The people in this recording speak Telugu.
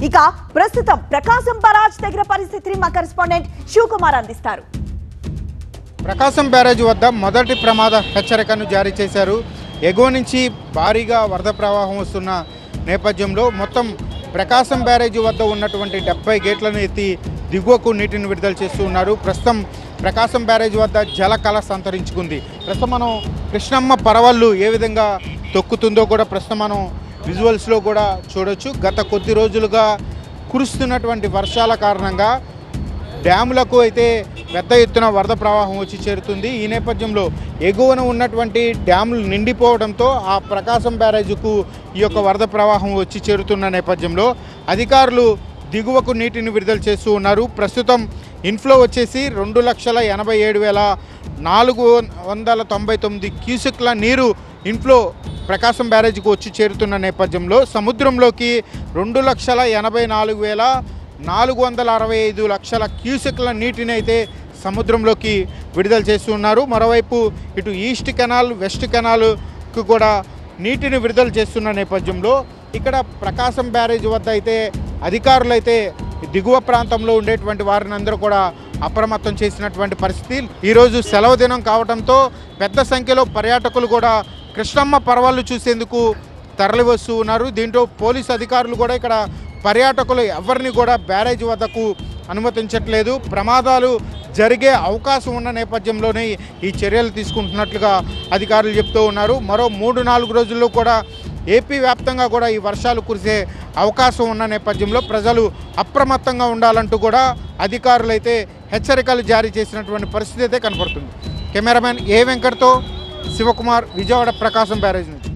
ఇక ప్రస్తుతం ప్రకాశం బరాజ్ దగ్గర పరిస్థితిని మా కరెస్పాండెంట్ శివకుమార్ అందిస్తారు. ప్రకాశం బ్యారేజ్ వద్ద మొదటి ప్రమాద హెచ్చరికను జారీ చేశారు. ఎగువ నుంచి భారీగా వరద ప్రవాహం వస్తున్న నేపథ్యంలో మొత్తం ప్రకాశం బ్యారేజ్ వద్ద ఉన్నటువంటి 70 గేట్లను ఎత్తి దిగువకు నీటిని విడుదల చేస్తూ ఉన్నారు. ప్రస్తుతం ప్రకాశం బ్యారేజ్ వద్ద జల కళ సంతరించుకుంది. ప్రస్తుతం మనం కృష్ణమ్మ పరవళ్ళు ఏ విధంగా తొక్కుతుందో కూడా ప్రస్తుతం మనం విజువల్స్లో కూడా చూడొచ్చు. గత కొద్ది రోజులుగా కురుస్తున్నటువంటి వర్షాల కారణంగా డ్యాములకు అయితే పెద్ద ఎత్తున వరద ప్రవాహం వచ్చి చేరుతుంది. ఈ నేపథ్యంలో ఎగువన ఉన్నటువంటి డ్యాములు నిండిపోవడంతో ఆ ప్రకాశం బ్యారేజ్కు ఈ యొక్క వరద ప్రవాహం వచ్చి చేరుతున్న నేపథ్యంలో అధికారులు దిగువకు నీటిని విడుదల చేస్తూ ఉన్నారు. ప్రస్తుతం ఇన్ఫ్లో వచ్చేసి 2,87,499 క్యూసెక్ల నీరు ఇన్ఫ్లో ప్రకాశం బ్యారేజ్కు వచ్చి చేరుతున్న నేపథ్యంలో సముద్రంలోకి 2,84,465 క్యూసెక్ల నీటిని అయితే సముద్రంలోకి విడుదల చేస్తున్నారు. మరోవైపు ఇటు ఈస్ట్ కెనాల్ వెస్ట్ కెనాల్కు కూడా నీటిని విడుదల చేస్తున్న నేపథ్యంలో ఇక్కడ ప్రకాశం బ్యారేజ్ వద్ద అయితే అధికారులు అయితే దిగువ ప్రాంతంలో ఉండేటువంటి వారిని అందరూ కూడా అప్రమత్తం చేసినటువంటి పరిస్థితి. ఈరోజు సెలవు దినం కావడంతో పెద్ద సంఖ్యలో పర్యాటకులు కూడా కృష్ణమ్మ పర్వాలు చూసేందుకు తరలి వస్తూ ఉన్నారు. దీంట్లో పోలీసు అధికారులు కూడా ఇక్కడ పర్యాటకులు ఎవరిని కూడా బ్యారేజ్ వద్దకు అనుమతించట్లేదు. ప్రమాదాలు జరిగే అవకాశం ఉన్న నేపథ్యంలోనే ఈ చర్యలు తీసుకుంటున్నట్లుగా అధికారులు చెప్తూ ఉన్నారు. మరో 3-4 రోజుల్లో కూడా ఏపీ వ్యాప్తంగా కూడా ఈ వర్షాలు కురిసే అవకాశం ఉన్న నేపథ్యంలో ప్రజలు అప్రమత్తంగా ఉండాలంటూ కూడా అధికారులు అయితే హెచ్చరికలు జారీ చేసినటువంటి పరిస్థితి అయితే కనపడుతుంది. కెమెరామెన్ ఏ వెంకట్తో శివకుమార్, విజయవాడ ప్రకాశం బ్యారేజ్ నుంచి.